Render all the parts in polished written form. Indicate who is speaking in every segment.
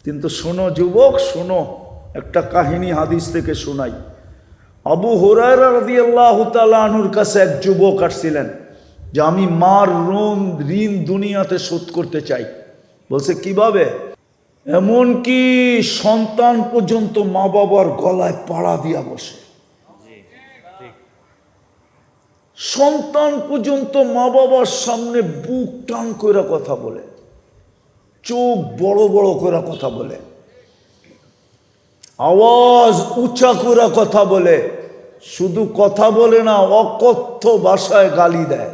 Speaker 1: কিন্তু শোনো যুবক, শোনো, একটা কাহিনী হাদিস থেকে শোনাই। আবু হুরায়রা রাদিয়াল্লাহু তাআলা আনহুর কাছে এক যুবক আসছিলেন যে আমি মার ঋণ দুনিয়াতে শোধ করতে চাই। বলছে কিভাবে? এমনকি সন্তান পর্যন্ত মা বাবার গলায় পাড়া দিয়া বসে, সন্তান পর্যন্ত মা বাবার সামনে বুক টান করে কথা বলে, চোখ বড় বড় করে কথা বলে, আওয়াজ উঁচা করে কথা বলে, শুধু কথা বলে না, অকথ্য ভাষায় গালি দেয়।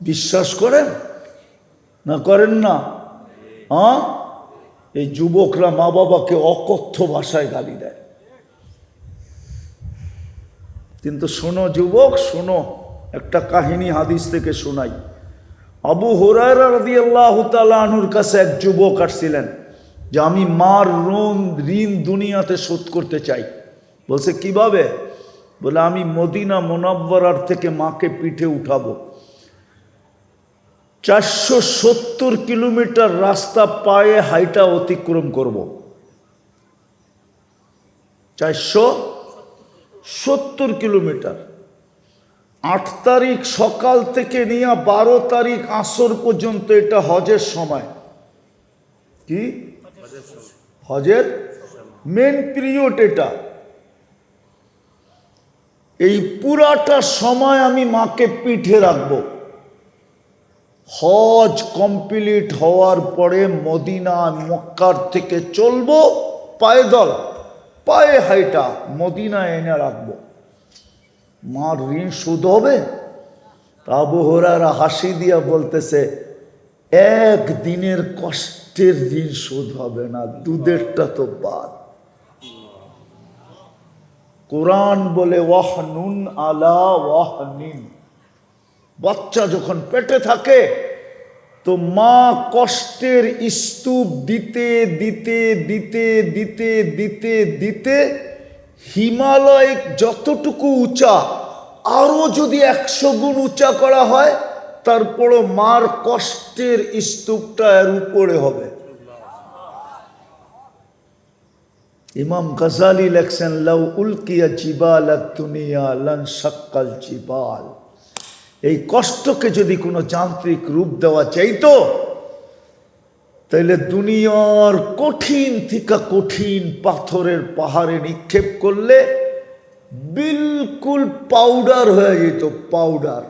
Speaker 1: বিশ্বাস করেন না করেন না? এই যুবকরা মা বাবাকে অকথ্য ভাষায় গালি দেয়। কিন্তু শোনো যুবক, শোনো, একটা কাহিনী হাদিস থেকে শোনাই। আবু হুরায়রা রাদিয়াল্লাহু তাআলা আনহুর কাছে এক যুবক আসছিলেন যে আমি মার ঋণ দুনিয়াতে শোধ করতে চাই। বলছে কিভাবে? বলে আমি মদিনা মুনাওয়ারার থেকে মাকে পিঠে উঠাবো, 470 কিলোমিটার রাস্তা পায়ে হাইটা অতিক্রম করব। 470 কিলোমিটার। 8 তারিখ সকাল থেকে নিয়ে 12 তারিখ আসর পর্যন্ত এটা হজের সময়। কি হজের মেন পিরিয়ড এটা। এই পুরাটা সময় আমি মাকে পিঠে রাখবো। হজ কমপ্লিট হওয়ার পরে মদিনা মক্কার থেকে চলবো পায়দল, পায়ে হাইটা মদিনা এনে রাখবো। মার ঋণ শোধ হবে? আবু হুরায়রা হাসি দিয়া বলতেছে, একদিনের কষ্টের ঋণ শোধ হবে না, দুধেরটা তো বাদ। কোরআন বলে ওয়াহনুন আলা ওয়াহনিন, বাচ্চা যখন পেটে থাকে তো মা কষ্টের স্তূপ দিতে দিতে দিতে দিতে দিতে দিতে হিমালয় যতটুকু উঁচা, আরো যদি 100 গুণ উঁচা করা হয়, তারপরও মার কষ্টের স্তূপটা এর উপরে হবে। ইমাম গাজালি লেখছেন, লাউ উলকিয়া জিবালাত দুনিয়া লান শাক্কাল জিবাল। এই কষ্টকে যদি কোনো যান্ত্রিক রূপ দেওয়া চাইতো, তাইলে দুনিয়ার কঠিন থেকে কঠিন পাথরের পাহাড়ে নিক্ষেপ করলে বিলকুল পাউডার হয়ে যেত, পাউডার।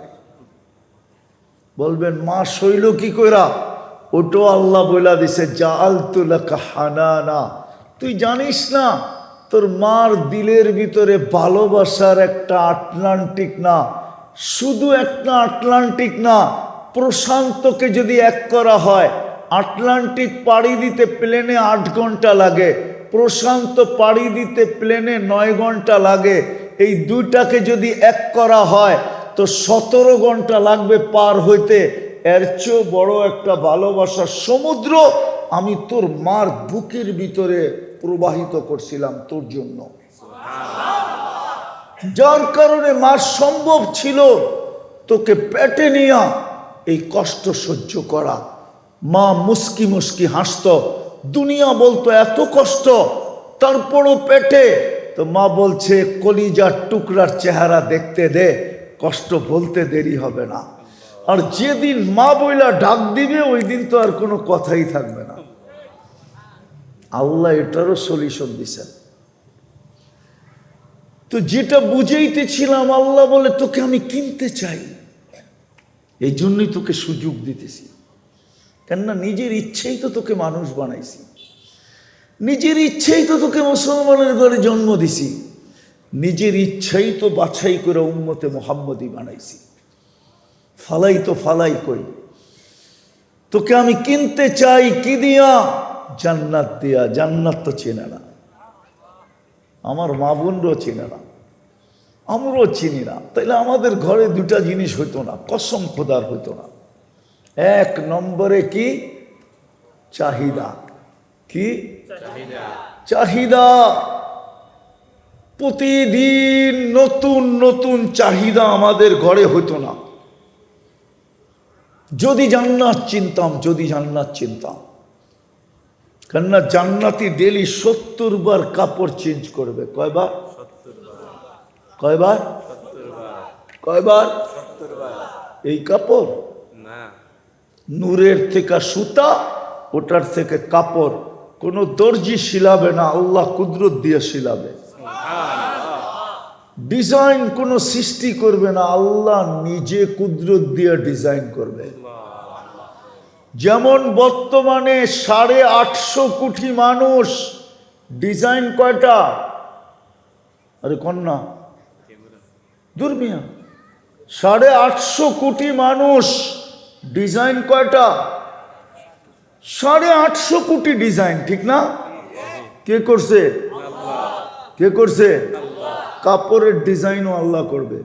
Speaker 1: বলবেন মা শৈল কি কইরা? ওটো আল্লাহ বইলা দিছে, জাআলতু লাকা হানানা। তুই জানিস না তোর মার দিলের ভিতরে ভালোবাসার একটা আটলান্টিক, না শুধু একটা আটলান্টিক না, প্রশান্তকে যদি এক করা হয়, আটলান্টিক পাড়ি দিতে প্লেনে 8 ঘন্টা লাগে, প্রশান্ত পাড়ি দিতে প্লেনে 9 ঘন্টা লাগে। এই দুইটাকে যদি এক করা হয় তো 17 ঘন্টা লাগবে পার হইতে। এর চেয়েও বড় একটা ভালোবাসার সমুদ্র আমি তোর মার বুকের ভিতরে প্রবাহিত করছিলাম তোর জন্য, যার কারণে মার সম্ভব ছিল তোকে পেটে নিয়া এই কষ্ট সহ্য করা। মা মুস্কি মুস্কি হাসত, দুনিয়া বলতো এত কষ্ট, তারপরও পেটে। তো মা বলছে কলিজার টুকরার চেহারা দেখতে দে, কষ্ট বলতে দেরি হবে না। আর যেদিন মা বইলা ডাক দিবে ওই দিন তো আর কোনো কথাই থাকবে না। আল্লাহ এটারও সলিউশন দিছেন। তো যেটা বুঝাইতেছিলাম, আল্লাহ বলে তোকে আমি কিনতে চাই, এই জন্যই তোকে সুযোগ দিতেছি। কেননা নিজের ইচ্ছেই তো তোকে মানুষ বানাইছি, নিজের ইচ্ছেই তো তোকে মুসলমানের ঘরে জন্ম দিছি, নিজের ইচ্ছাই তো বাছাই করে উম্মতে মুহাম্মদী বানাইছি। ফালাই তো ফালাই কই, তোকে আমি কিনতে চাই কি দিয়া? জান্নাত দিয়া। জান্নাত তো চেনে না, আমার মা বোনরাও চেনে না, আমরাও চিনি না। তাইলে আমাদের ঘরে দুটা জিনিস হইতো না, কসম খোদার হইতো না। 1 নম্বরে কি? চাহিদা। কি চাহিদা? প্রতিদিন নতুন নতুন চাহিদা আমাদের ঘরে হইতো না। যদি জান্নাত চিনতাম, যদি জান্নাত চিনতাম। কেননা জান্নাতি ডেলি 70 বার কাপড় চেঞ্জ করবে। কয়বার? কয়বার? কয়বার? এই কাপড় নূরের থেকে সুতা, ওটার থেকে কাপড়। কোন দর্জি শিলাবে না, আল্লাহ কুদরত দিয়ে শিলাবে। ডিজাইন কোন সৃষ্টি করবে না, আল্লাহ নিজে কুদরত দিয়ে ডিজাইন করবে। যেমন বর্তমানে 850 কোটি মানুষ, ডিজাইন কয়টা? আরে কন্যা দুর্মিয়া, 850 কোটি মানুষ, ডিজাইন কয়টা? 850 কোটি ডিজাইন, ঠিক না? কে করছে? কে করছে? কাপড়ের ডিজাইনও আল্লাহ করবে।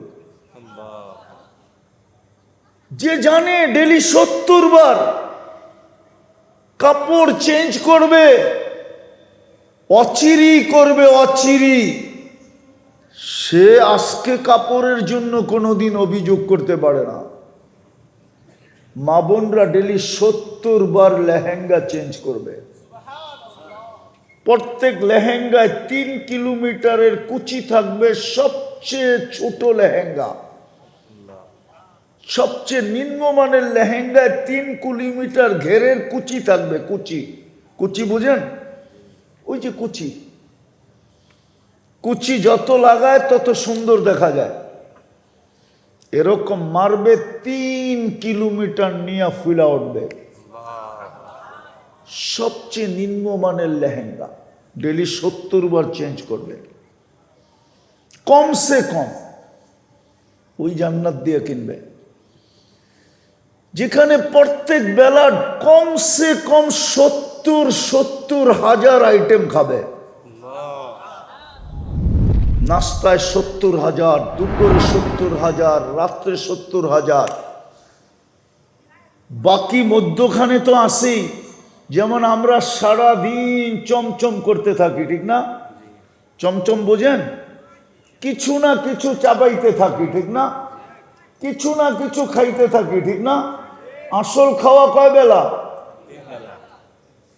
Speaker 1: যে জানে ডেলি 70 বার কাপড় চেঞ্জ করবে, অচিরি করবে, অচিরি, সে আজকে কাপড়ের জন্য কোনোদিন অভিযোগ করতে পারে না। মা বোনরা ডেলি 70 বার লেহেঙ্গা চেঞ্জ করবে। প্রত্যেক লেহেঙ্গায় 3 কিলোমিটারের কুচি থাকবে, সবচেয়ে ছোট লেহেঙ্গা। সবচেয়ে নিম্নমানের লেহেঙ্গায় 3 কিলোমিটার ঘেরের কুচি থাকবে। কুচি, কুচি বুঝেন? ওই যে কুচি, কুচি যত লাগায় তত সুন্দর দেখা যায়। এরকম মারবে, 3 কিলোমিটার নিয়ে ফুলা উঠবে। সবচেয়ে নিম্নমানের লেহেঙ্গা ডেলি 70 বার চেঞ্জ করবে, কমসে কম। ওই জান্নাত দিয়ে কিনবে যেখানে প্রত্যেক বেলা কমসে কম 70 হাজার আইটেম খাবে। নাস্তায় 70,000, দুপুরে 70,000, রাত্রে 70,000। বাকি মধ্যখানে তো আসেই। যেমন আমরা সারাদিন চমচম করতে থাকি, ঠিক না? চমচম বোঝেন? কিছু না কিছু চাবাইতে থাকি, ঠিক না? কিছু না কিছু খাইতে থাকি, ঠিক না? আসল খাওয়া কয় বেলা?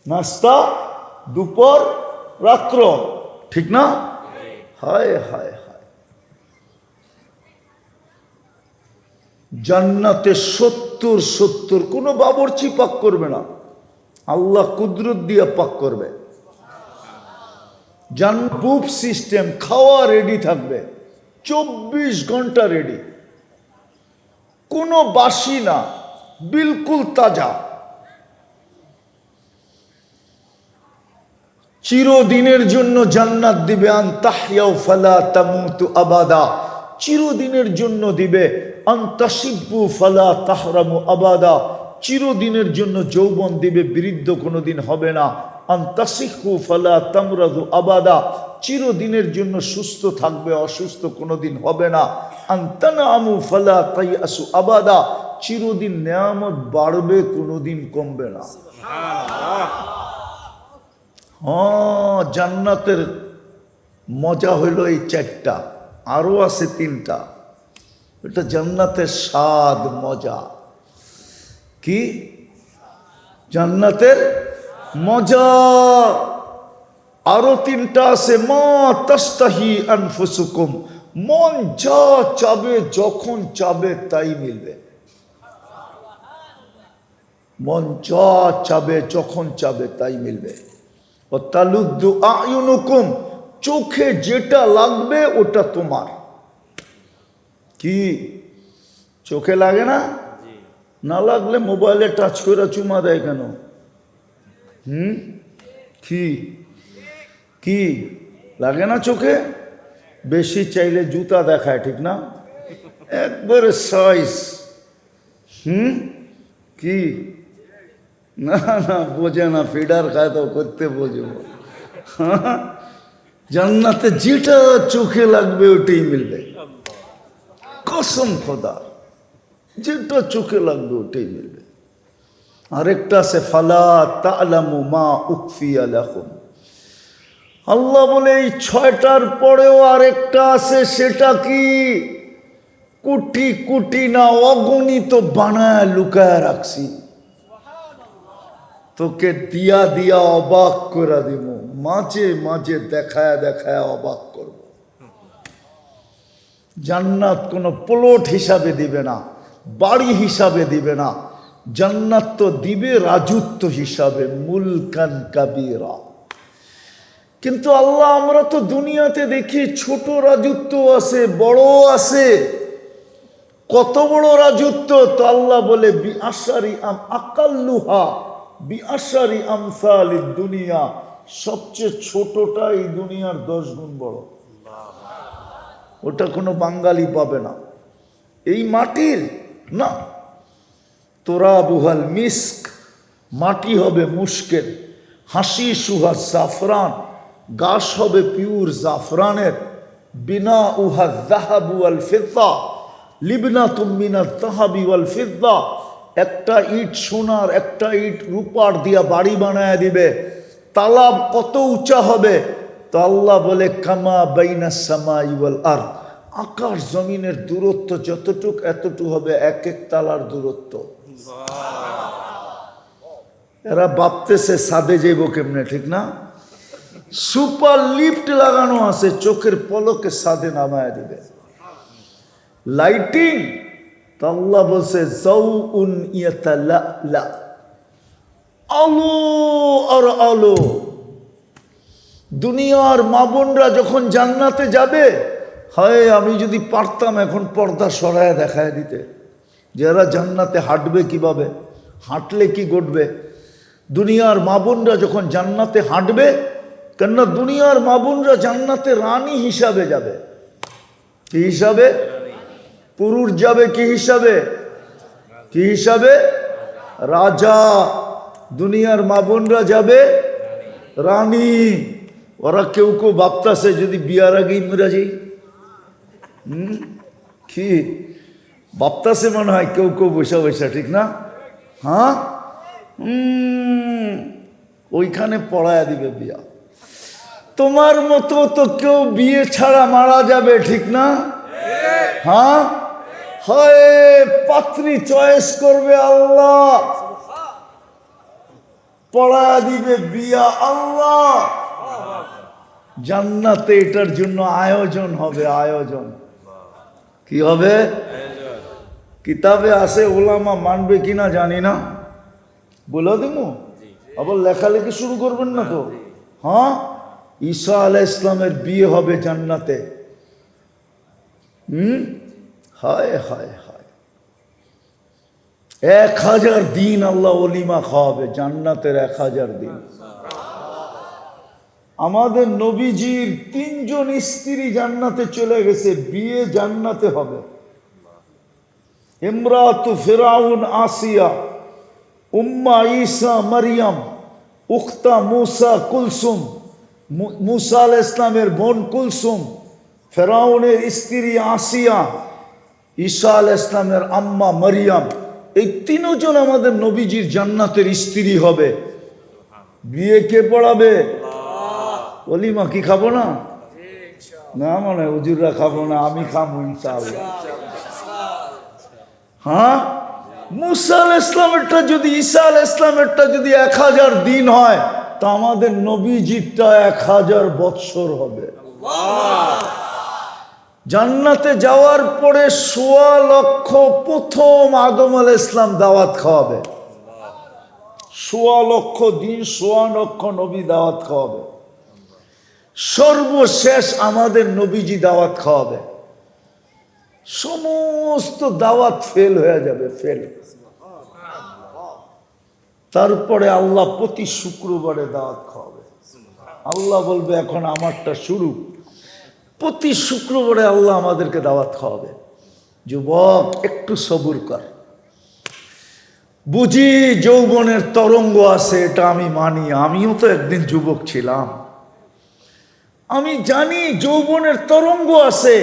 Speaker 1: নাস্তা, দুপুর, রাত্র, ঠিক না? হায় হায় হায়। জান্নাতে 70 কোনো বাবুর্চি পাক করবে না, আল্লাহ কুদরত দিয়ে পাক করবে। বুফ সিস্টেম, খাওয়া রেডি থাকবে, 24 ঘন্টা রেডি, কোনো বাসি না, বিলকুল তাজা। চিরদিনের জন্য জান্নাত দিবে, আন তাহইয়াউ ফালা তামুতু আবাদা। চিরদিনের জন্য দিবে, আন তাশিব্বু ফালা তাহরামু আবাদা। চিরদিনের জন্য যৌবন দিবে, বৃদ্ধ কোনোদিন হবে না। আন তাসিহু ফালা তামরাদু আবাদা। চিরদিনের জন্য সুস্থ থাকবে, অসুস্থ কোনোদিন হবে না। আন তানামু ফালা তাইয়াসু আবাদা। চিরদিন নেয়ামত বাড়বে, কোনোদিন কমবে না। জান্নাতের মজা হইল এই 4টা, আরো আছে 3টা। এটা জান্নাতের স্বাদ, মজা। কি জান্নাতের মজা? আরো 3টা আছে। মা তাস্তাহি আনফুসুকুম, মন যা চাবে, যখন চাবে তাই মিলবে। মন যা চাবে, যখন চাবে তাই মিলবে। ও তালুদ্দু আয়ুনুকুম, চোখে যেটা লাগবে ওটা তোমার। কি চোখে লাগে না? না লাগলে মোবাইলে টাচ করে চুমা দেয় কেন? কি কি লাগে না চোখে? বেশি চাইলে জুতা দেখায়, ঠিক না? একবারে সাইজ। কি না না বোঝে না, ফিডার খায় তো করতে বোঝবো। জান্নাতে যেটা চোখে লাগবে ওটাই মিলবে, কসম খোদা, যেটা চোখে লাগবে ওটাই মিলবে। আরেকটা আছে, ফালা তা'লামু মা উখফিয়া লাহুম। আল্লাহ বলে এই 6টার পরেও আরেকটা আছে, সেটা কি? কোটি কোটি না, অগণিত বানায় লুকায় রাখছি। তোকে দিয়া দিয়া অবাক করে দিব, মাঝে মাঝে দেখায় দেখায় অবাক করব। জান্নাত কোনো প্লট হিসাবে দিবে না, বাড়ি হিসাবে দিবে না, জান্নাত তো দিবে রাজত্ব হিসাবে, মুলকান কাবীরা। কিন্তু আল্লাহ, আমরা তো দুনিয়াতে দেখি ছোট রাজত্ব আছে, বড় আছে। কত বড় রাজত্ব? তো আল্লাহ বলে বিআশারি আকাল্লুহা বিআশারি আমসালিদ দুনিয়া, সবচেয়ে ছোটটা এই দুনিয়ার 10 গুণ বড়। ওটা কোনো বাঙালি পাবে না। এই মাটির না, তোরাবুহাল মিস্ক, মাটি হবে মুস্কের, হাসি সুহা জাফরান, গাছ হবে পিওর জাফরানের, বিনা উহা যাহাবু ওয়াল ফিদ্দা, লিবনা তুমিনা তাহাবি ওয়াল ফিদ্দা। একটা ইট সোনার, একটা ইট রূপার দিয়া বাড়ি বানায় দিবে। তালাব কত উঁচা হবে? তো আল্লাহ বলে কামা বাইনা সামাই ওয়াল আরদ, আকাশ জমিনের দূরত্ব যতটুক এতটুকু হবে এক এক তালার দূরত্ব। এরা ভাবতেছে সাদে যাইব কেমনে, ঠিক না? সুপার লিফট লাগানো আছে, চোখের পলকে সাদে নামায় দিবে। লাইটিং, তো আল্লাহ বলছে যাউউন ইয়াতালালা, আলো আর আলো। দুনিয়ার মা বোনরা যখন জান্নাতে যাবে, হয় আমি যদি পারতাম এখন পর্দা সরায় দেখায় দিতে, যারা জান্নাতে হাঁটবে কিভাবে, হাঁটলে কি ঘটবে। দুনিয়ার মা বোনরা যখন জান্নাতে হাঁটবে, কেননা দুনিয়ার মা বোনরা জান্নাতে রানী হিসাবে যাবে। কি হিসাবে? পুরুষ যাবে কি হিসাবে? কি হিসাবে? রাজা। দুনিয়ার মা বোনরা যাবে রানী। ওরা কেউ কেউ ভাবতাছে যদি বিয়ার আগেই মেরা যাই, কি ভাবতাছে মনে হয় কেউ কেউ বসা বসা, ঠিক না? হ্যাঁ, ওইখানে পড়ায়া দিবে বিয়া। তোমার মতো তো কেউ বিয়ে ছাড়া মারা যাবে, ঠিক না? হ্যাঁ, হয় পাত্রী চয়েস করবে আল্লাহ, পড়ায়া দিবে বিয়া আল্লাহ। জান্নাতে এটার জন্য আয়োজন হবে, আয়োজন। কি হবে? কিতাবে আছে, ওলামা মানবে কিনা জানি না, বলে দিমু। আবার লেখালেখি শুরু করবেন না তো। হ্যাঁ, ঈসা আলাইহিস সালামের বিয়ে হবে জান্নাতে। হায় হায় হায়, 1000 দিন আল্লাহ অলিমা খাওয়াবে, জান্নাতের 1000 দিন। আমাদের নবীজির 3 জন স্ত্রী জান্নাতে চলে গেছে, বিয়ে জান্নাতে হবে। ইমরাতু ফিরাউন আসিয়া, উম্মা ঈসা মারিয়াম, উখতা মুসা কুলসুম, মুসা আলাইহিস সালামের বোন কুলসুম, ফেরাউনের স্ত্রী আসিয়া, ঈসা আলাইহিস সালামের আম্মা মারিয়াম, এই 3 জন আমাদের নবীজির জান্নাতের স্ত্রী হবে। বিয়ে কে পড়াবে? অলিমা কি খাবো না? না মানে হুজুররা খাবো না, আমি খাবো ইনশাআল্লাহ। হ্যাঁ, মুসা আলাইহিস সালামেরটা যদি, ঈসা আলাইহিস সালামেরটা যদি 1000 দিন হয়, তা আমাদের নবীজিরটা 1000 বৎসর হবে। জান্নাতে যাওয়ার পরে 1.25 লক্ষ প্রথম আদম আলাইহিস সালাম দাওয়াত খাওয়াবে। 1.25 লক্ষ দিন, 1.25 লক্ষ নবী দাওয়াত খাওয়াবে। সর্বশেষ আমাদের নবীজি দাওয়াত খাওয়াবে। সমস্ত দাওয়াত ফেল হয়ে যাবে, ফেল। তারপরে আল্লাহ প্রতি শুক্রবারে দাওয়াত খাওয়াবে। আল্লাহ বলবে এখন আমারটা শুরু। প্রতি শুক্রবারে আল্লাহ আমাদেরকে দাওয়াত খাওয়াবে। যুবক একটু সবুর কর। বুঝি যৌবনের তরঙ্গ আছে, এটা আমি মানি, আমিও তো একদিন যুবক ছিলাম। আমি জানি যৌবনের তরঙ্গ আছে,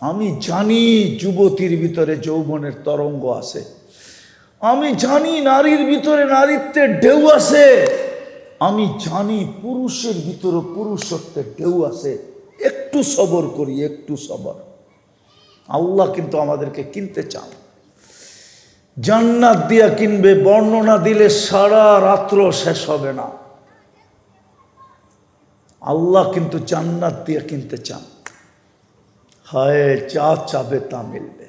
Speaker 1: আমি জানি যুবতীর ভিতরে যৌবনের তরঙ্গ আছে, আমি জানি নারীর ভিতরে নারীত্বের ঢেউ আছে, আমি জানি পুরুষের ভিতরে পুরুষত্বের ঢেউ আছে। একটু সবর করি, একটু সবর। আল্লাহ কিন্তু আমাদেরকে কিনতে চান। জান্নাত দিয়া কিনবে, বর্ণনা দিলে সারা রাত্র শেষ হবে না। আল্লাহ কিন্তু জান্নাত দিয়া কিনতে চান। হায়, যা চাবে তা মিলবে।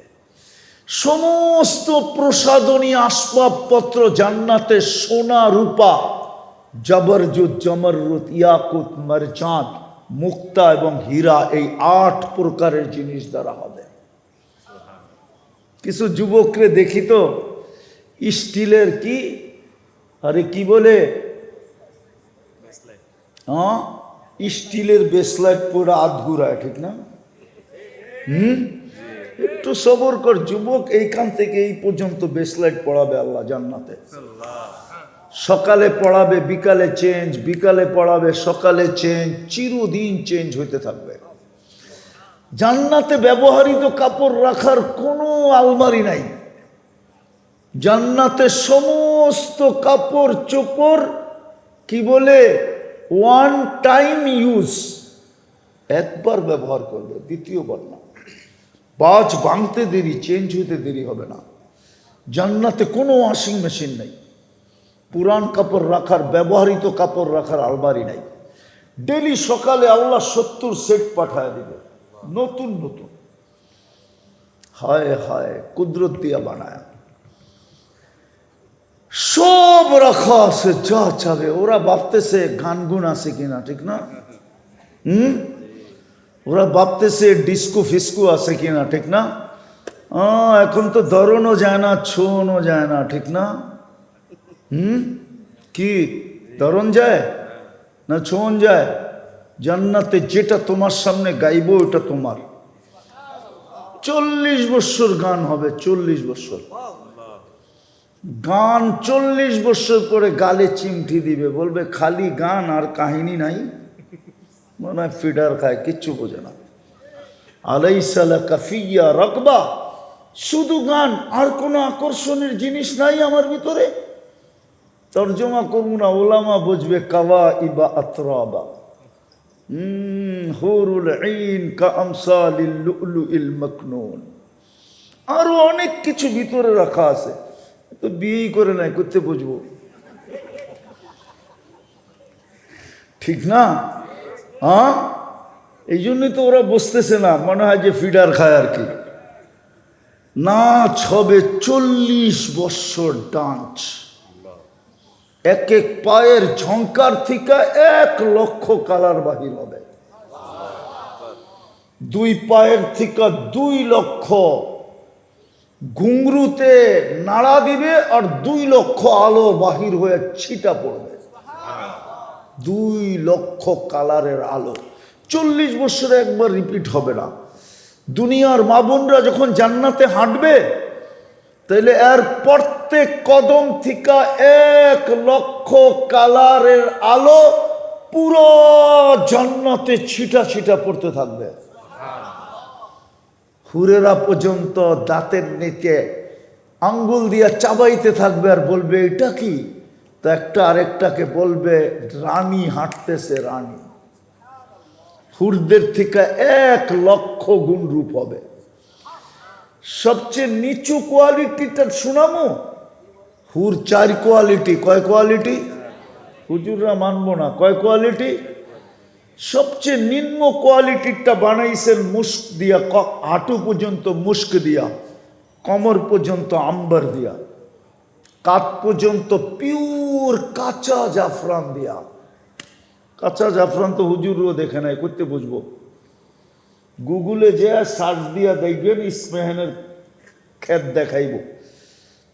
Speaker 1: সমস্ত প্রসাদনী আসবাবপত্র জান্নাতে, সোনা রূপা, জবরজুত, জমররুত, ইয়াকুত, মারজান, মুক্তা এবং হীরা, এই 8 প্রকারের জিনিস দ্বারা হবে। কিছু যুবকরে দেখি তো স্টিলের কি, আরে কি বলে, হ্যাঁ, স্টিলের বেসলাইট পুরো আধগুড়ায়, ঠিক না? একটু সবর কর যুবক, এইখান থেকে এই পর্যন্ত বেসলাইট পড়াবে আল্লাহ জান্নাতে। সকালে পড়াবে, বিকালে চেঞ্জ, বিকালে পড়াবে, সকালে চেঞ্জ, চিরদিন চেঞ্জ হইতে থাকবে। জান্নাতে ব্যবহৃত কাপড় রাখার কোনো আলমারি নাই। জান্নাতে সমস্ত কাপড় চোপড় কি বলে, ওয়ান টাইম ইউজ, একবার ব্যবহার করবে, দ্বিতীয়বার না। বাজ ভাঙতে দেরি, চেঞ্জ হইতে দেরি হবে না। জান্নাতে কোনো ওয়াশিং মেশিন নাই, পুরান কাপড় রাখার, ব্যবহৃত কাপড় রাখার আলমারি নাই। ডেলি সকালে আল্লাহ 70 সেট পাঠায় দিবে, নতুন নতুন। হায় হায়, কুদরত দিয়া বানায়, সব রাখা আছে, যা চাবে। ওরা ভাবতেছে গান গুন আছে কিনা, ঠিক না? ওরা ভাবতেছে ডিস্কো ফিস্কো আছে কিনা, ঠিক না? এখন তো ধরনও যায় না, ছোঁও যায় না, ঠিক না? কি ধরন যায় না ছোঁন যায়? জান্নাতে যেটা তোমার সামনে গাইব ওটা তোমার। 40 বছর গান হবে, 40 বছর গান। 40 বছর পরে গালে চিমটি দিবে, বলবে খালি গান আর কাহিনী নাই, মনে হয় ফিডার খায়, কিচ্ছু বোঝে না। আলাইসা লাকা ফিয়া রাগবা, শুধু গান, আর কোনো আকর্ষণের জিনিস নাই আমার ভিতরে। তর্জমা করবো না, ওলামা বুঝবে, কাওয়া ইবা আতরাবা, হুরুল আইন কা আমসালিল লুলুইল মাকনুন। আরো অনেক কিছু ভিতরে রাখা আছে, তো বিয়েই করে নাই, করতে বুঝবো, ঠিক না? হ্যাঁ, এই জন্যই তো ওরা বসতেছে না, মনে হয় যে ফিডার খায় আর কি। নাচ হবে 40 বছর ডান্স। এক এক পায়ের ঝঙ্কার থেকে 1 লক্ষ কালার বাহির হবে। 2 পায়ের থেকে 2 লক্ষ ঘুংরুতে নাড়া দিবে, আর 2 লক্ষ আলো বাহির হয়ে ছিটা পড়বে। 2 লক্ষ কালারের আলো 40 বছরে একবার রিপিট হবে না। দুনিয়ার মা বোনরা যখন জান্নাতে হাঁটবে, তাইলে এর প্রত্যেক কদম থেকে 1 লক্ষ কালারের আলো পুরো জান্নাতে ছিটা ছিটা পড়তে থাকবে। হুরেরা পর্যন্ত দাঁতের নিচে আঙ্গুল দিয়া চাবাইতে থাকবে, আর বলবে এটা কি? তো একটা আরেকটাকে বলবে রানী হাঁটতেছে, রানী। হুরদের থেকে 1 লক্ষ গুণ রূপ হবে। সবচেয়ে নিচু কোয়ালিটিটা শোনামো, হুর 4 কোয়ালিটি। কয় কোয়ালিটি? হুজুররা মানবো না, কয় কোয়ালিটি? সবচেয়ে নিম্ন কোয়ালিটিটা বানাইছেন মুস্ক দিয়া, হাঁটু পর্যন্ত মুস্ক দিয়া, কমর পর্যন্ত আম্বার দিয়া, কাত পর্যন্ত পিওর কাঁচা জাফরান দিয়া। কাঁচা জাফরান তো হুজুরও দেখে নাই, করতে বুঝবো। গুগলে যে সার্চ দিয়া দেখবেন, ইসমেহানের ক্ষেত দেখাইব,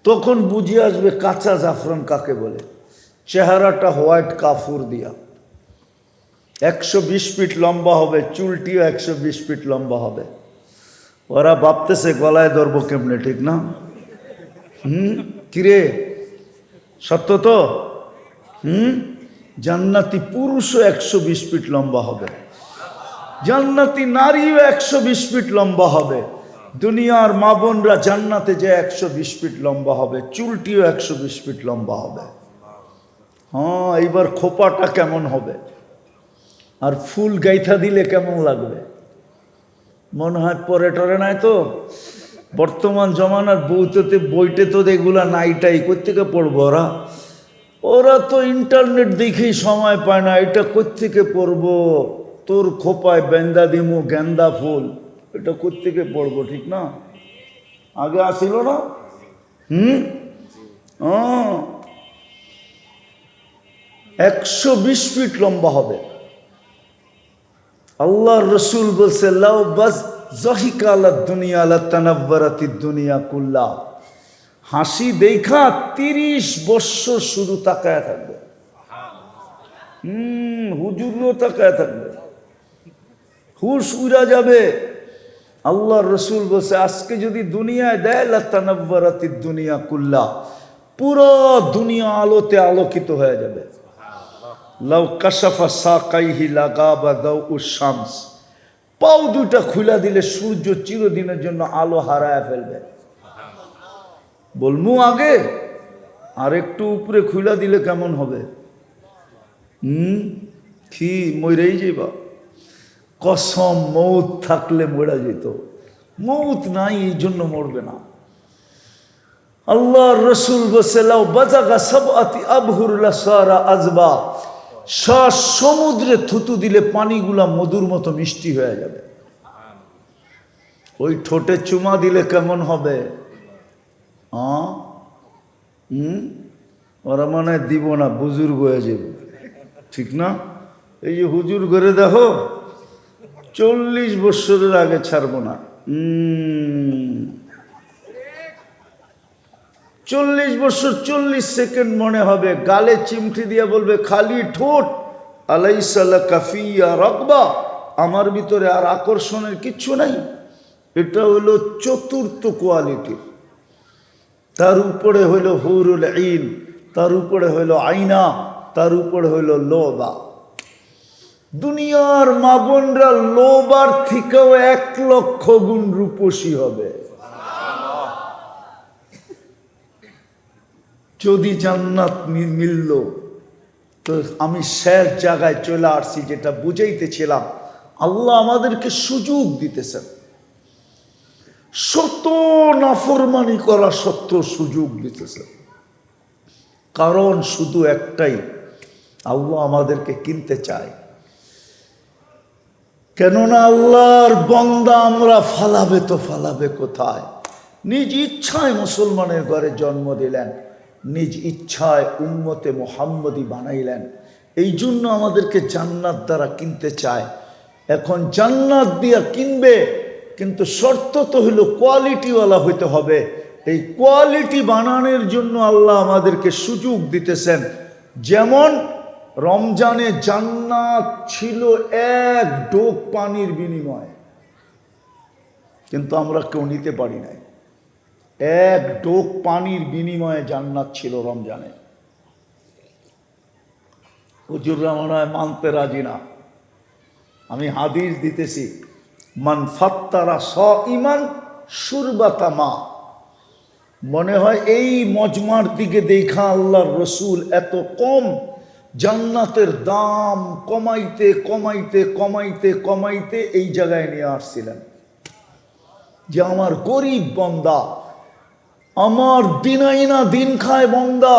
Speaker 1: তখন বুঝে আসবে কাঁচা জাফরান কাকে বলে। চেহারাটা হোয়াইট কাফুর দিয়া, 120 ফিট লম্বা হবে, চুলটিও 120 ফিট লম্বা হবে। ওরা ভাবতেছে গলায় ধরবো কেমনে, ঠিক না? কিরে, সত্য তো? জান্নাতি পুরুষও 120 ফিট লম্বা হবে, জান্নাতি নারীও 120 ফিট লম্বা হবে। দুনিয়ার মা বোনরা জান্নাতে যে 120 ফিট লম্বা হবে, চুলটিও 120 ফিট লম্বা হবে। হ্যাঁ, এইবার খোপাটা কেমন হবে, আর ফুল গাইথা দিলে কেমন লাগবে? মনে হয় পরে টরে নাই তো, বর্তমান জমানার বইতে বইটে তো এগুলা নাইটাই কোত্থেকে পড়বো ওরা? ওরা তো ইন্টারনেট দেখেই সময় পায় না। এটা কোত্থেকে পড়বো? তোর খোপায় বেন্দা দিমু গেন্দা ফুল, এটা কোত্থেকে পড়বো? ঠিক না? আগে আসিল না? 120 ফিট লম্বা হবে। আল্লাহর রসুল বলছে লাউ বাস জহিকা আলা দুনিয়া লা তানাব্বারাতিদ দুনিয়া কুল্লা। হাসি দেখা 30 বছর শুধু তাকায় থাকবে। হুজুরও তাকায় থাকবে, হুশ উড়া যাবে। আল্লাহর রসুল বলছে আজকে যদি দুনিয়ায় দেয় লা তানাব্বারাতিদ দুনিয়া কুল্লা, পুরো দুনিয়া আলোতে আলোকিত হয়ে যাবে। লাউ কাশাফা সাকাইহি লাগাবা দাউউশ শামস, পাও দুটা খুলে দিলে সূর্য চিরদিনের জন্য আলো হারায় ফেলবে। বলমু আগে আর একটু উপরে খুলে দিলে কেমন হবে? কি মরেই যাইবা? কসম, মৌত থাকলে মরা যেত, মৌত নাই এই জন্য মরবে না। আল্লাহর রসুল বলছে লাউ বাজাগা সাবআতি আবহুর লাসারা আজবা, সমুদ্রে থুতু দিলে পানিগুলা মধুর মতো মিষ্টি হয়ে যাবে। ওই ঠোঁটে চুমা দিলে কেমন হবে? ওরা মানে দিব না, বুজুর্গ হয়ে যাবে। ঠিক না? এই যে হুজুর করে দেখো 40 বছরের আগে ছাড়বো না। 40 বছর 40 সেকেন্ড মনে হবে। গালে চিমটি দিয়ে বলবে খালি ঠোঁট, আলাইসা লাকা ফিয়া রাগবা, আমার ভিতরে আর আকর্ষণের কিচ্ছু নাই। এটা হলো চতুর্থ কোয়ালিটি। তার উপরে হইল হুরুল আইন, তার উপরে হইল আইনা, তার উপরে হইল লোবা। দুনিয়ার মা বোনরা লোবার থেকেও 1 লক্ষ গুণ রূপসী হবে যদি জান্নাত মিলল। তো আমি শেষ জায়গায় চলে আসছি, যেটা বুঝাইতেছিলাম। আল্লাহ আমাদেরকে সুযোগ দিতেছেন, শত নাফরমানি করা সত্ত্বেও সুযোগ দিতেছেন। কারণ শুধু একটাই, আল্লাহ আমাদেরকে কিনতে চায়। কেননা আল্লাহর বান্দা আমরা, ফালাবে তো ফালাবে কোথায়? নিজ ইচ্ছায় মুসলমানের ঘরে জন্ম দিলেন, নিজ ইচ্ছায় উম্মতে মুহাম্মদী বানাইলেন। এই জন্য আমাদেরকে জান্নাত দ্বারা কিনতে চায়। এখন জান্নাত দিয়া কিনবে, কিন্তু শর্ত তো হইল কোয়ালিটিওয়ালা হইতে হবে। এই কোয়ালিটি বানানোর জন্য আল্লাহ আমাদেরকে সুযোগ দিতেছেন। যেমন রমজানে জান্নাত ছিল 1 ডোক পানির বিনিময়ে, কিন্তু আমরা কেউ নিতে পারি নাই। 1 ডোক পানির বিনিময়ে জান্নাত ছিল রমজানে। হুজুররা মনে হয় মানতে রাজি না। আমি হাদিস দিতেছি, মান ফাত্তারা সাইমান শুরবাতা মা। মনে হয় এই মজমার দিকে দেখা আল্লাহর রসুল এত কম জান্নাতের দাম কমাইতে কমাইতে কমাইতে কমাইতে এই জায়গায় নিয়ে আসছিলেন যে আমার গরিব বান্দা, আমার দিনাইনা দিন খায় বান্দা,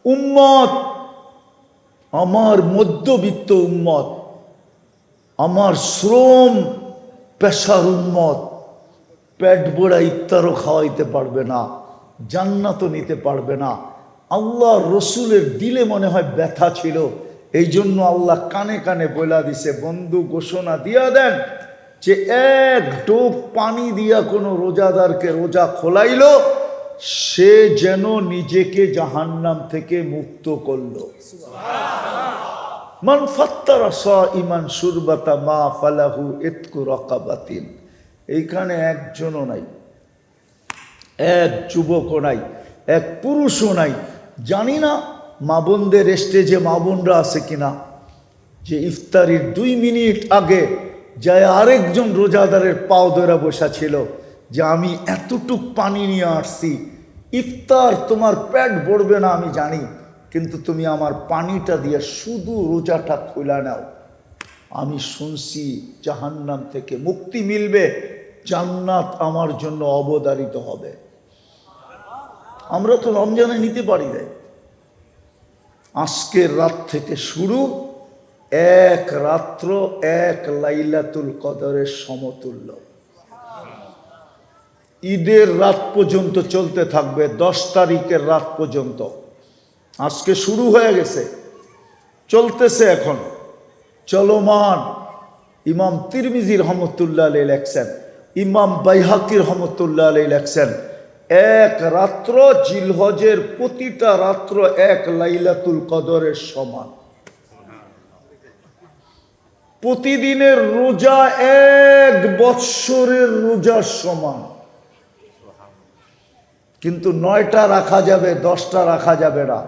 Speaker 1: উম্মত, আমার মধ্যবিত্ত উম্মত, আমার শ্রম পেশার উম্মত, পেট ভরা ইফতারও খাওয়াইতে পারবে না, জান্নাতও নিতে পারবে না। আল্লাহ রসুলের দিলে মনে হয় ব্যথা ছিল। এই জন্য আল্লাহ কানে কানে বলা দিছে, বন্ধু ঘোষণা দিয়া দেন যে 1 ডোক পানি দিয়া কোনো রোজাদারকে রোজা খোলাইল, সে যেন নিজেকে জাহান্নাম থেকে মুক্ত করল। মান ফাত্তারা সাইমান শুরবাতা মা ফালাহু ইতকু রাকাবাতিন। এইখানে একজনও নাই, 1 যুবকও নাই, 1 পুরুষও নাই। জানি না মা বোনদের স্টেজে মা বোনরা আছে কিনা, যে ইফতারির 2 মিনিট আগে যায় আরেকজন রোজাদারের পাও ধরে বসা ছিল যে আমি এতটুক পানি নিয়ে আসছি, ইফতার তোমার পেট ভরবে না আমি জানি, কিন্তু তুমি আমার পানিটা দিয়ে শুধু রোজাটা খোলা নাও। আমি শুনছি জাহান্নাম থেকে মুক্তি মিলবে, জান্নাত আমার জন্য অবধারিত হবে। আমরা তো রমজানে নিতে পারি না। আজকের রাত থেকে শুরু, এক রাত্র এক লাইলাতুল কদরের সমতুল্য। ঈদের রাত পর্যন্ত চলতে থাকবে, 10 তারিখের রাত পর্যন্ত। আজকে শুরু হয়ে গেছে, চলতেছে এখন, চলমান। ইমাম তিরমিজি রহমতুল্লাহ আলাইহি লেখছেন, ইমাম বাইহাকি রহমতুল্লাহ আলাইহি লেখছেন, এক রাত্র জিলহজের প্রতিটা রাত্র এক লাইলাতুল কদরের সমান। প্রতিদিনের রোজা 1 বৎসরের রোজার সমান। কিন্তু 9টা রাখা যাবে, 10টা রাখা যাবে না।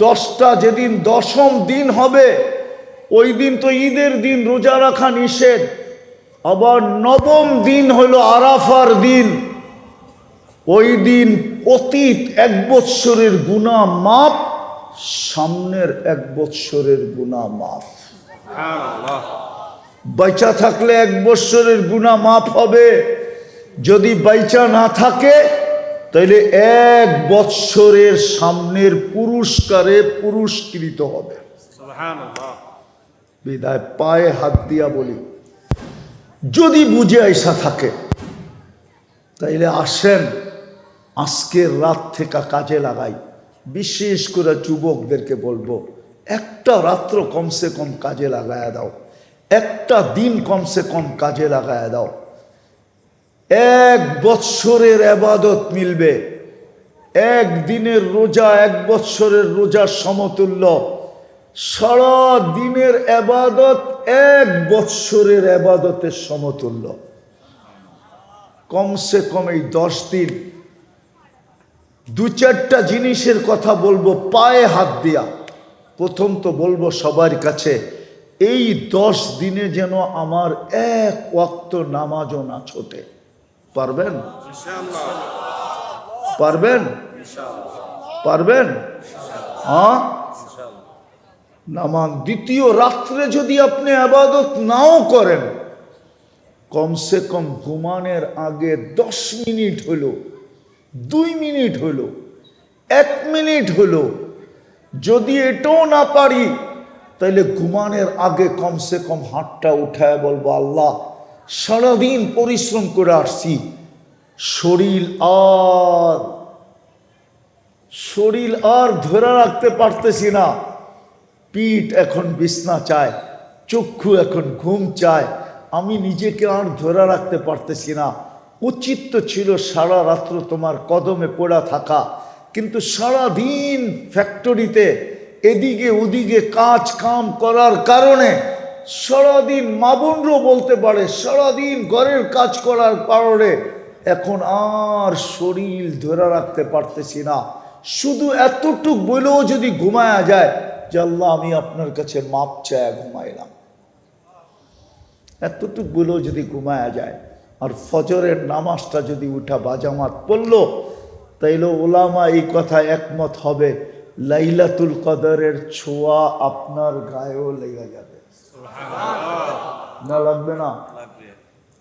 Speaker 1: 10টা যেদিন 10ম দিন হবে, ওই দিন তো ঈদের দিন, রোজা রাখা নিষেধ। আবার 9ম দিন হলো আরাফার দিন, ওই দিন অতীত 1 বৎসরের গুনাহ মাফ, সামনের 1 বৎসরের গুনাহ মাফ। বাইচা থাকলে 1 বৎসরের গুনাহ মাফ হবে, যদি বাইচা না থাকে তাহলে 1 বৎসরের সামনের পুরস্কারে পুরস্কৃত হবে। বিদায় পায়ে হাত দিয়া বলি, যদি বুঝে আইসা থাকে তাইলে আসেন আজকের রাত থেকে কাজে লাগাই। বিশেষ করে যুবকদেরকে বলবো, একটা রাত্র কমসে কম কাজে লাগায়া দাও, একটা দিন কমসে কম কাজে লাগায়া দাও। 1 বৎসরের ইবাদত মিলবে। 1 দিনের রোজা 1 বৎসরের রোজার সমতুল্য। সারা দিনের ইবাদত 1 বৎসরের ইবাদতের সমতুল্য। কমসে কম এই 10 দিন 2-4টা জিনিসের কথা বলবো পায়ে হাত দিয়া। প্রথম তো বলবো সবার কাছে, এই 10 দিনে যেন আমার 1 ওয়াক্ত নামাজও না ছোটে। পারবেন? পারবেন? পারবেন? হ্যাঁ, নামাজ। দ্বিতীয়, রাত্রে যদি আপনি ইবাদত নাও করেন, কমসে কম ঘুমানোর আগে 10 মিনিট হলো, 2 মিনিট হলো, 1 মিনিট হলো, যদি এটাও না পারি তাহলে ঘুমানোর আগে কমসে কম হাতটা উঠায় বলবো, আল্লাহ সারাদিন পরিশ্রম করে আসছি, শরীর আর ধরে রাখতে পারতেছি না, পিঠ এখন বিছনা চায়, চক্ষু এখন ঘুম চায়, আমি নিজেকে আর ধরে রাখতে পারতেছি না। উচিত তো ছিল সারা রাত্র তোমার কদমে পড়া থাকা, কিন্তু সারাদিন ফ্যাক্টরিতে এদিকে ওদিকে কাজ কাম করার কারণে সারাদিন, মা বোনরাও বলতে পারে, সারাদিন ঘরের কাজ করার কারণে এখন আর শরীর ধরে রাখতে পারতেছি না। শুধু এতটুক বলেও যদি ঘুমায়া যায় যে আল্লাহ আমি আপনার কাছে মাপ চায় ঘুমাইলাম, এতটুক বলেও যদি ঘুমায়া যায়, আর ফজরের নামাজটা যদি উঠা বাজামাত পড়লো, তাইলে ওলামা এই কথা একমত হবে, লাইলাতুল কদরের ছোঁয়া আপনার গায়েও লেগে যাবে। না লাগবে না?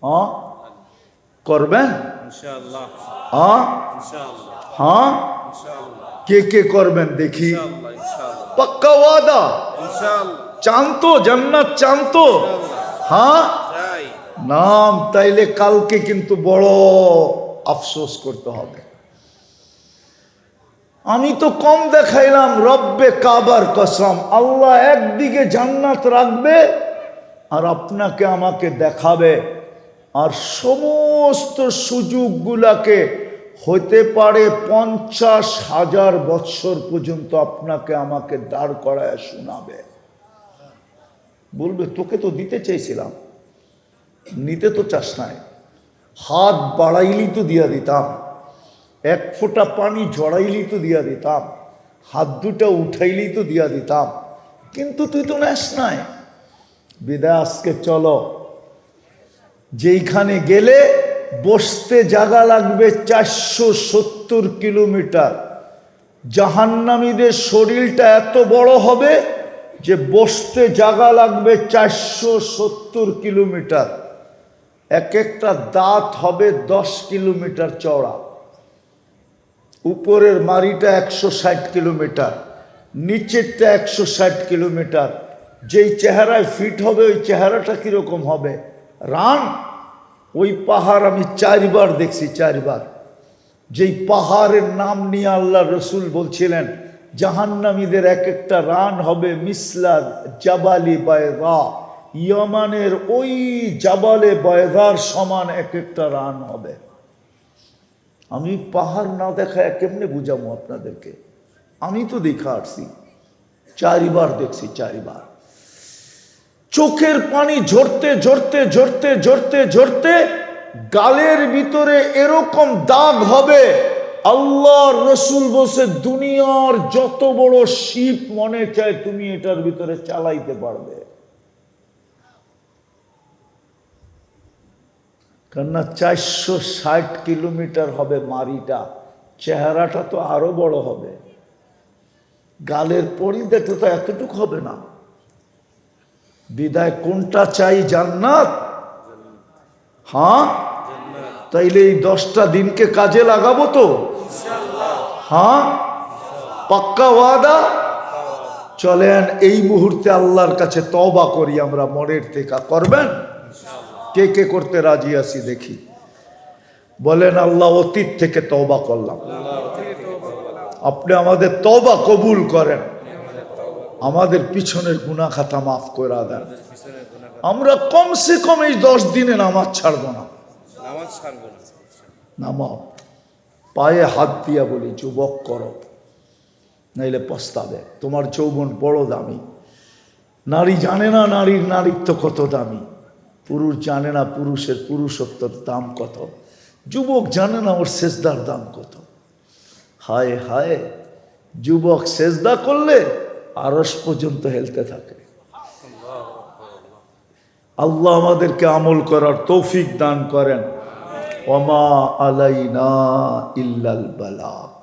Speaker 1: হ্যাঁ, করবেন? হ্যাঁ, হ্যাঁ, কে কে করবেন দেখি? পাক্কা ওয়াদা? চান তো জান্নাত? চান তো? হ্যাঁ, নাম। তাইলে কালকে কিন্তু বড় আফসোস করতে হবে। আমি তো কম দেখাইলাম, রব্বে কাবার কসম, আল্লাহ একদিকে জান্নাত রাখবে আর আপনাকে আমাকে দেখাবে, আর সমস্ত সুযোগগুলাকে হতে পারে 50,000 বৎসর পর্যন্ত আপনাকে আমাকে দাঁড় করায় শোনাবে। বলবে তোকে তো দিতে চাইছিলাম, নিতে তো চাস নাই, হাত বাড়াইলি তো দিয়া দিতাম, 1 ফোঁটা পানি জড়াইলি তো দিয়া দিতাম, হাত দুটা উঠাইলি তো দিয়া দিতাম, কিন্তু তুই তো নেস নাই। বিদায় আজকে চলো, যেইখানে গেলে বসতে জায়গা লাগবে 470 কিলোমিটার, জাহান্নামীদের শরীরটা এত বড় হবে যে বসতে জায়গা লাগবে 470 কিলোমিটার। এক একটা দাঁত হবে 10 কিলোমিটার চওড়া, উপরের মাড়িটা 160 কিলোমিটার, নিচেরটা 160 কিলোমিটার। যেই চেহারায় ফিট হবে ওই চেহারাটা কিরকম হবে? রান। ওই পাহাড় আমি 4 বার দেখছি, 4 বার। যেই পাহাড়ের নাম নিয়ে আল্লাহ রসুল বলছিলেন জাহান্নামীদের এক একটা রান হবে মিসলা জাবালি বায়দা, ইয়ামানের ওই জাবালে বায়দার সমান এক একটা রান হবে। আমি পাহাড় না দেখায় কেমনে বুঝাবো আপনাদেরকে? আমি তো দেখা আসছি, 4 বার দেখছি, 4 বার। চোখের পানি ঝরতে ঝরতে ঝরতে ঝরতে ঝরতে গালের ভিতরে এরকম দাগ হবে, আল্লাহর রসুল বসে দুনিয়ার যত বড় শিপ মনে চায় তুমি এটার ভিতরে চালাইতে পারবে। কেননা 460 কিলোমিটার হবে মারিটা, চেহারাটা তো আরো বড় হবে। গালের পরিধাটা তো এতটুকু হবে না। বিদায় কোনটা চাই? জান্নাত। হ্যাঁ, তাইলে এই 10টা দিনকে কাজে লাগাবো তো? হ্যাঁ, পাক্কা ওয়াদা। চলেন এই মুহূর্তে আল্লাহর কাছে তওবা করি আমরা মনের থেকে। করবেন? কে কে করতে রাজি আছি দেখি। বলেন, আল্লাহ অতীত থেকে তওবা করলাম, আপনি আমাদের তওবা কবুল করেন, আমাদের পিছনের গুনাহ খাতা মাফ করে দেন। আমরা কমসে কম এই 10 দিনে নামাজ ছাড়বো না। নামাজ পায়ে হাত দিয়া বলি, যুবক করো, নাইলে পস্তাবে। তোমার যৌবন বড় দামি। নারী জানে না নারীর নারীত্ব কত দামি। পুরুষ জানে না পুরুষের পুরুষত্বর দাম কত। যুবক জানে না ওর সেজদার দাম কত। হায় হায়, যুবক সেজদা করলে আরশ পর্যন্ত হেলতে থাকে। আল্লাহ আমাদেরকে আমল করার তৌফিক দান করেন। ওমা আলাইনা ইল্লাল বালাগ।